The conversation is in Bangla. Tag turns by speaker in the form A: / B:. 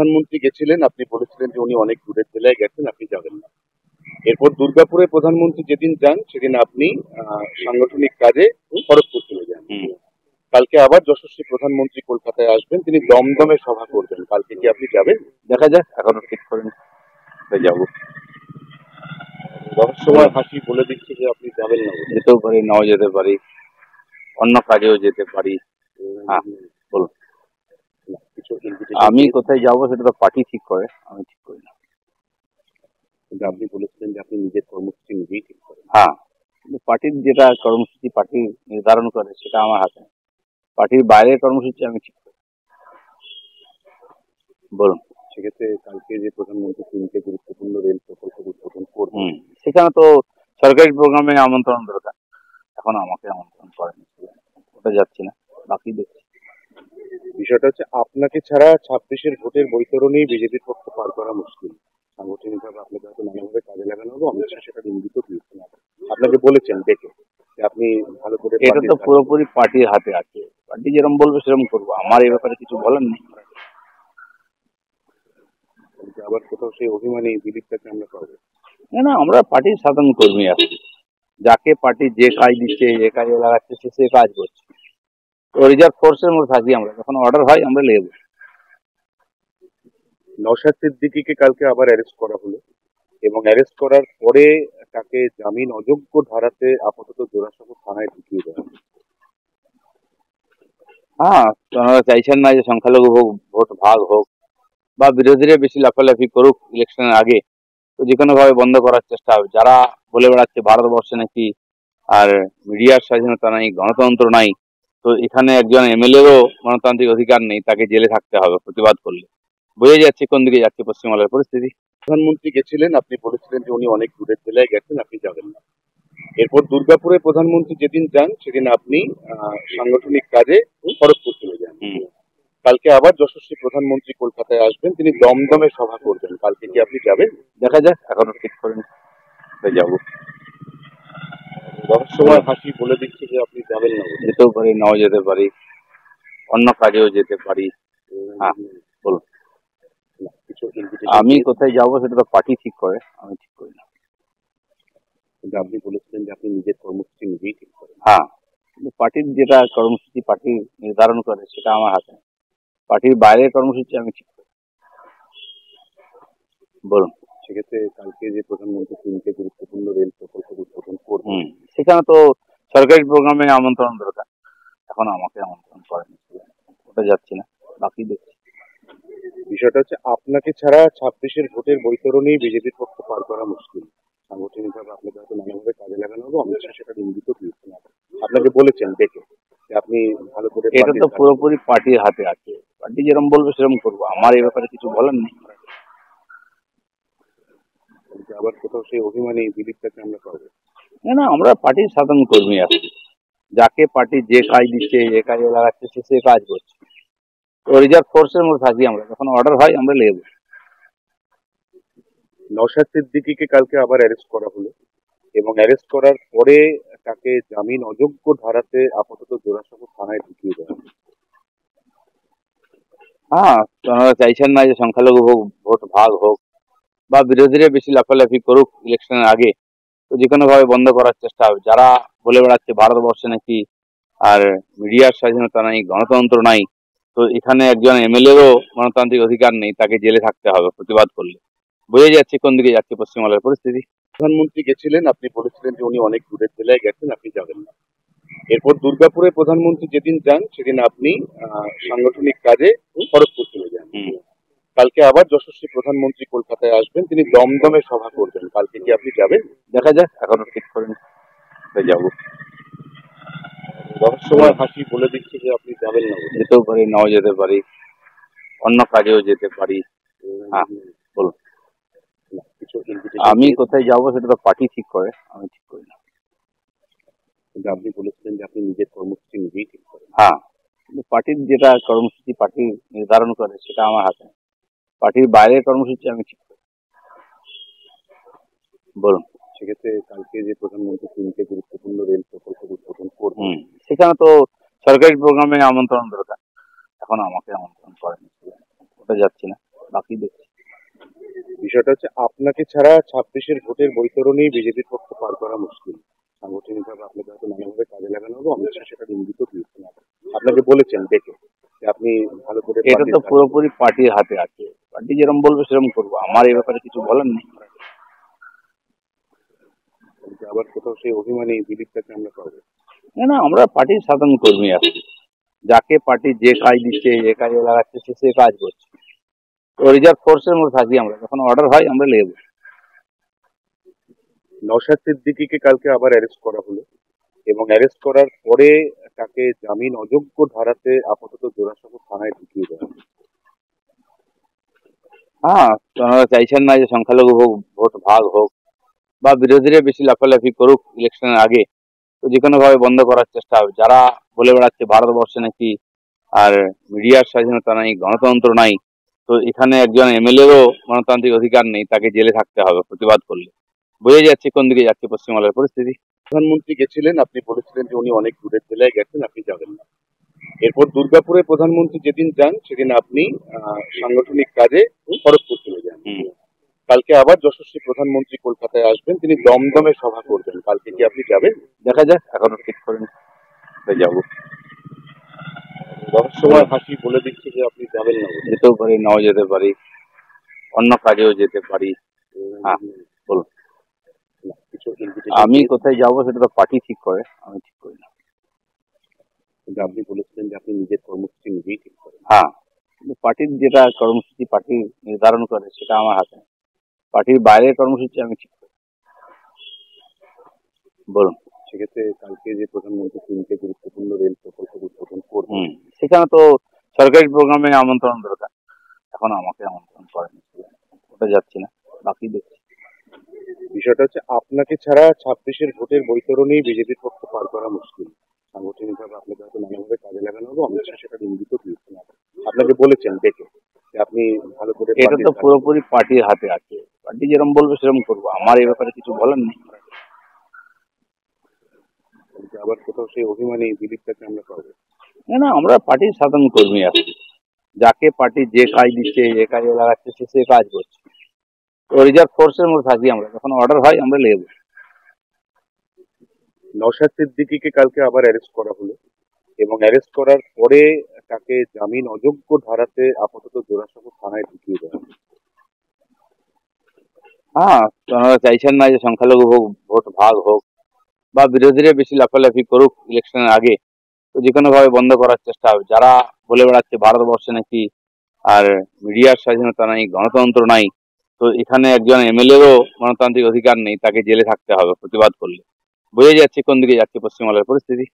A: প্রধানমন্ত্রী গেছিলেন, আপনি বলেছিলেন যে উনি অনেক দূরের জেলায় গেছেন, আপনি যাবেন না। এরপর দুর্গাপুরে প্রধানমন্ত্রী যেদিন যান সেদিন আপনি সাংগঠনিক কাজে খড়গপুর চলে যান। কালকে আবার যশস্বী প্রধানমন্ত্রী কলকাতায় আসবেন, তিনি দমদমে সভা করবেন। কালকে কি আপনি যাবেন?
B: দেখা যাক, এখনো ঠিক করিনি যাবো।
A: রহস্যময় হাসি বলে দিচ্ছে যে আপনি যাবেন না।
B: যেতেও পারি, নাও যেতে পারি, অন্য কাজেও যেতে পারি। হ্যাঁ, বলুন।
A: কিছু
B: আমি কোথায় যাবো সেটা তো পার্টি ঠিক করে, আমি ঠিক করি না।
A: কিন্তু আপনি বলেছিলেন যে আপনি নিজের কর্মসূচি নিজেই ঠিক করেন।
B: হ্যাঁ, পার্টির যেটা কর্মসূচি পার্টি নির্ধারণ করে সেটা আমার হাতে। পার্টির বাইরের কর্মসূচি আমি ঠিক করি। বলুন।
A: সেক্ষেত্রে কালকে যে প্রধানমন্ত্রী তিনটে গুরুত্বপূর্ণ রেল প্রকল্প উদ্বোধন করবেন,
B: সেখানে তো সরকারি প্রোগ্রামে আমন্ত্রণ দরকার, এখন আমাকে আমন্ত্রণ করেনি, ওটা যাচ্ছি না, বাকি দেখছি।
A: বিষয়টা হচ্ছে আপনাকে ছাড়া 26-এর ভোটের বৈতরণেই বিজেপির পক্ষে পার করা মুশকিল। সাংগঠনিকভাবে আপনাকে হয়তো নানাভাবে কাজে লাগানো হবে, অমিত শাহ সেটা ইঙ্গিত দিয়েছেন, আপনাকে বলেছেন ডেকে যে আপনি ভালো করে।
B: এটা তো পুরোপুরি পার্টির হাতে আছে, পার্টি যেরকম বলবে সেরকম করবো, আমার এই ব্যাপারে কিছু বলার নেই।
A: আবার কোথাও সেই অভিমানী দিলীপটাকে আমরা পাবো
B: না, আমরা পার্টির সাধারণ কর্মী আছি, যাকে পার্টি যে কাজ দিচ্ছে, যে কাজে লাগাচ্ছে সে কাজ করছে। তো রিজার্ভ ফোর্সের মধ্যে থাকি আমরা, যখন অর্ডার হয় আমরা লেবো।
A: নওশাদ সিদ্দিকীকে কালকে আবার অ্যারেস্ট করা হলো এবং অ্যারেস্ট করার পরে তাকে জামিন অযোগ্য ধারাতে আপাতত জোড়াসাঁকো থানায় ঢুকিয়ে দেওয়া।
B: হ্যাঁ, ওনারা চাইছেন না যে সংখ্যালঘু হোক, ভোট ভাগ হোক, বা বিরোধীরা বেশি লাফালাফি করুক ইলেকশনের আগে। তো যে কোনো ভাবে বন্ধ করার চেষ্টা হবে। যারা বলে বেড়াচ্ছে ভারতবর্ষে নাকি আর মিডিয়ার স্বাধীনতা নাই, গণতন্ত্র নাই, তো এখানে একজন এমএলএরও গণতান্ত্রিক অধিকার নেই, তাকে জেলে থাকতে হবে প্রতিবাদ করলে। বোঝা যাচ্ছে কোন দিকে যাচ্ছে পশ্চিমবাংলার পরিস্থিতি।
A: প্রধানমন্ত্রী গেছিলেন, আপনি বলেছিলেন যে উনি অনেক দূরের জেলায় গেছেন, আপনি যাবেন না। এরপর দুর্গাপুরে প্রধানমন্ত্রী যেদিন যান সেদিন আপনি সাংগঠনিক কাজে খড়গপুর চলে যান। কালকে আবার যশস্বী প্রধানমন্ত্রী কলকাতায় আসবেন, তিনি দমদমে সভা করবেন। কালকে কি আপনি যাবেন?
B: দেখা যাক, এখনো ঠিক করিনি যাবো।
A: রহস্যময় হাসি বলে দিচ্ছে যে আপনি যাবেন না।
B: যেতেও পারি, নাও যেতে পারি, অন্য কাজেও যেতে পারি। হ্যাঁ, বলুন। আমি কোথায় যাবো সেটা তো পার্টি ঠিক করে, আমি ঠিক করি না।
A: কিন্তু আপনি বলেছিলেন যে আপনি নিজের কর্মসূচি নিজেই ঠিক করেন।
B: হ্যাঁ, পার্টির যেটা কর্মসূচি পার্টি নির্ধারণ করে সেটা আমার হাতে। পার্টির বাইরের কর্মসূচি আমি ঠিক করি। বলুন।
A: সেক্ষেত্রে কালকে যে প্রধানমন্ত্রী তিনটে গুরুত্বপূর্ণ রেল প্রকল্প উদ্বোধন করবেন,
B: সেখানে তো সরকারি প্রোগ্রামে আমন্ত্রণ দরকার, এখন আমাকে আমন্ত্রণ করেনি, ওটা যাচ্ছি না, বাকি দেখছি।
A: বিষয়টা হচ্ছে আপনাকে ছাড়া 26-এর ভোটের বৈতরণেই বিজেপির পক্ষে পার করা মুশকিল। সাংগঠনিকভাবে আপনাকে হয়তো নানাভাবে কাজে লাগানো হবে, অমিত শাহ সেটা ইঙ্গিত দিয়েছেন, আপনাকে বলেছেন ডেকে যে আপনি ভালো করে।
B: এটা তো পুরোপুরি পার্টির হাতে আছে, পার্টি যেরকম বলবে সেরকম করবো, আমার এই ব্যাপারে কিছু বলার নেই।
A: আবার কোথাও সেই অভিমানী দিলীপটাকে আমরা পাবো
B: না, আমরা পার্টির সাধারণ কর্মী আছি, যাকে পার্টি যে কাজ দিচ্ছে, যে কাজে লাগাচ্ছে সে কাজ করছে। তো রিজার্ভ ফোর্সের মধ্যে থাকি আমরা, যখন অর্ডার হয় আমরা লেবো।
A: নওশাদ সিদ্দিকীকে কালকে আবার অ্যারেস্ট করা হলো এবং অ্যারেস্ট করার পরে তাকে জামিন অযোগ্য ধারাতে আপাতত জোড়াসাঁকো থানায় ঢুকিয়ে দেওয়া।
B: হ্যাঁ, ওনারা চাইছেন না যে সংখ্যালঘু হোক, ভোট ভাগ হোক, বা বিরোধীরা বেশি লাফালাফি করুক ইলেকশনের আগে। তো যে কোনো ভাবে বন্ধ করার চেষ্টা হবে। যারা বলে বেড়াচ্ছে ভারতবর্ষে নাকি আর মিডিয়ার স্বাধীনতা নাই, গণতন্ত্র নাই, তো এখানে একজন এমএলএরও গণতান্ত্রিক অধিকার নেই, তাকে জেলে থাকতে হবে প্রতিবাদ করলে। বোঝা যাচ্ছে কোন দিকে যাচ্ছে পশ্চিমবাংলার পরিস্থিতি।
A: প্রধানমন্ত্রী গেছিলেন, আপনি বলেছিলেন যে উনি অনেক দূরের জেলায় গেছেন, আপনি যাবেন না। এরপর দুর্গাপুরে প্রধানমন্ত্রী যেদিন যান সেদিন আপনি সাংগঠনিক কাজে খড়গপুর চলে যান। কালকে আবার যশস্বী প্রধানমন্ত্রী কলকাতায় আসবেন, তিনি দমদমে সভা করবেন। কালকে কি আপনি যাবেন?
B: দেখা যাক, এখনো ঠিক করিনি যাবো।
A: রহস্যময় হাসি বলে দিচ্ছে যে আপনি যাবেন না।
B: যেতেও পারি, নাও যেতে পারি, অন্য কাজেও যেতে পারি। হ্যাঁ, বলুন। আমি কোথায় যাবো সেটা তো পার্টি ঠিক করে, আমি ঠিক করি না।
A: কিন্তু আপনি বলেছিলেন যে আপনি নিজের কর্মসূচি নিজেই ঠিক করেন।
B: হ্যাঁ, পার্টির যেটা কর্মসূচি পার্টি নির্ধারণ করে সেটা আমার হাতে। পার্টির বাইরের কর্মসূচি আমি ঠিক করি। বলুন।
A: সেক্ষেত্রে কালকে যে প্রধানমন্ত্রী তিনটে গুরুত্বপূর্ণ রেল প্রকল্প উদ্বোধন করবেন,
B: সেখানে তো সরকারি প্রোগ্রামে আমন্ত্রণ দরকার, এখন আমাকে আমন্ত্রণ করেনি, ওটা যাচ্ছি না, বাকি দেখছি।
A: বিষয়টা হচ্ছে আপনাকে ছাড়া 26-এর ভোটের বৈতরণী বিজেপির পক্ষে পার করা মুশকিল। সাংগঠনিকভাবে আপনাকে হয়তো নানাভাবে কাজে লাগানো হবে, অমিত শাহ সেটার ইঙ্গিত দিয়েছেন। আপনাকে বলেছেন ডেকে যে আপনি ভালো করে
B: এটা তো
A: পার্টির কাজ করুন।
B: পুরোপুরি পার্টির হাতে আছে, পার্টি যেরকম বলবে সেরকম করবো, আমার এই ব্যাপারে কিছু বলার নেই।
A: কিন্তু আবার কোথাও সেই অভিমানী দিলীপটাকে আমরা পাবো।
B: না না, আমরা পার্টির সাধারণ কর্মী আছি, যাকে পার্টি যে কাজ দিচ্ছে, যে কাজে লাগাচ্ছে সে কাজ করছে। তো রিজার্ভ ফোর্সের মধ্যে থাকি আমরা, যখন অর্ডার হয় আমরা লেগে।
A: নওশাদ সিদ্দিকীকে কালকে আবার অ্যারেস্ট করা হলো এবং অ্যারেস্ট করার পরে তাকে জামিন অযোগ্য ধারাতে আপাতত জোড়াসাঁকো থানায় ঢুকিয়ে দেওয়া হলো।
B: হ্যাঁ, তো ওনারা চাইছেন না যে সংখ্যালঘু ভোট ভাগ হোক বা বিরোধীরা বেশি লাফালাফি করুক ইলেকশনের আগে। তো যে কোনো ভাবে বন্ধ করার চেষ্টা হবে। যারা বলে বেড়াচ্ছে ভারতবর্ষে নাকি আর মিডিয়ার স্বাধীনতা নাই, গণতন্ত্র নাই, তো এখানে একজন এমএলএরও গণতান্ত্রিক অধিকার নেই, তাকে জেলে থাকতে হবে প্রতিবাদ করলে। বোঝা যাচ্ছে কোন দিকে যাচ্ছে পশ্চিমবাংলার পরিস্থিতি।
A: প্রধানমন্ত্রী গেছিলেন, আপনি বলেছিলেন যে উনি অনেক দূরের জেলায় গেছেন, আপনি যাবেন না। এরপর দুর্গাপুরে প্রধানমন্ত্রী যেদিন যান সেদিন আপনি সাংগঠনিক কাজে খড়গপুর চলে যান। কালকে আবার যশস্বী প্রধানমন্ত্রী কলকাতায় আসবেন, তিনি দমদমে সভা করবেন। কালকে কি আপনি যাবেন?
B: দেখা যাক, এখনো ঠিক করেন যাবো।
A: রহস্যময় হাসি বলে দিচ্ছে যে আপনি যাবেন না বলে।
B: যেতেও পারি, নাও যেতে পারি, অন্য কাজেও যেতে পারি। হ্যাঁ বলুন।
A: কিছু
B: আমি কোথায় যাবো সেটা তো পার্টি ঠিক করে, আমি ঠিক করি না।
A: কিন্তু আপনি বলেছিলেন যে আপনি নিজের কর্মসূচি নিজেই ঠিক করেন।
B: হ্যাঁ, কিন্তু পার্টির যেটা কর্মসূচি পার্টি নির্ধারণ করে সেটা আমার হাতে। পার্টির বাইরের কর্মসূচি আমি ঠিক করি। বলুন।
A: সেক্ষেত্রে কালকে যে প্রধানমন্ত্রী 3টে গুরুত্বপূর্ণ রেল প্রকল্প উদ্বোধন করবেন,
B: সেখানে তো সরকারি প্রোগ্রামে আমন্ত্রণ দরকার, এখন আমাকে আমন্ত্রণ করেনি, ওটা যাচ্ছি না, বাকি দেখছি।
A: বিষয়টা হচ্ছে আপনাকে ছাড়া 26-এর ভোটের বৈতরণী বিজেপির পক্ষে পার করা মুশকিল। সাংগঠনিকভাবে আপনাকে হয়তো নানাভাবে কাজে লাগানো হবে, অমিত শাহ সেটার ইঙ্গিত দিয়েছেন। আপনাকে বলেছেন ডেকে যে আপনি ভালো করে
B: এটা
A: পার্টির
B: তো
A: কাজ করুন।
B: পুরোপুরি পার্টির হাতে আছে, পার্টি যেরকম বলবে সেরকম করবো, আমার এই ব্যাপারে কিছু বলার নেই।
A: কিন্তু আবার কোথাও সেই অভিমানী দিলীপটাকে আমরা পাবো।
B: না না, আমরা পার্টির সাধারণ কর্মী আছি, যাকে পার্টি যে কাজ দিচ্ছে, যে কাজে লাগাচ্ছে সে কাজ করছে। তো রিজার্ভ ফোর্সের মধ্যে থাকি আমরা, যখন অর্ডার হয় আমরা লেগে।
A: নওশাদ সিদ্দিকীকে কালকে আবার অ্যারেস্ট করা হলো এবং অ্যারেস্ট করার পরে তাকে জামিন অযোগ্য ধারাতে আপাতত জোড়াসাঁকো থানায় ঢুকিয়ে দেওয়া হলো।
B: হ্যাঁ, তো ওনারা চাইছেন না যে সংখ্যালঘু ভোট ভাগ হোক বা বিরোধীরা বেশি লাফালাফি করুক ইলেকশনের আগে। তো যে কোনো ভাবে বন্ধ করার চেষ্টা হবে। যারা বলে বেড়াচ্ছে ভারতবর্ষে নাকি আর মিডিয়ার স্বাধীনতা নাই, গণতন্ত্র নাই, তো এখানে একজন এমএলএরও গণতান্ত্রিক অধিকার নেই, তাকে জেলে থাকতে হবে প্রতিবাদ করলে। বোঝা যাচ্ছে কোন দিকে যাচ্ছে পশ্চিমবাংলার পরিস্থিতি।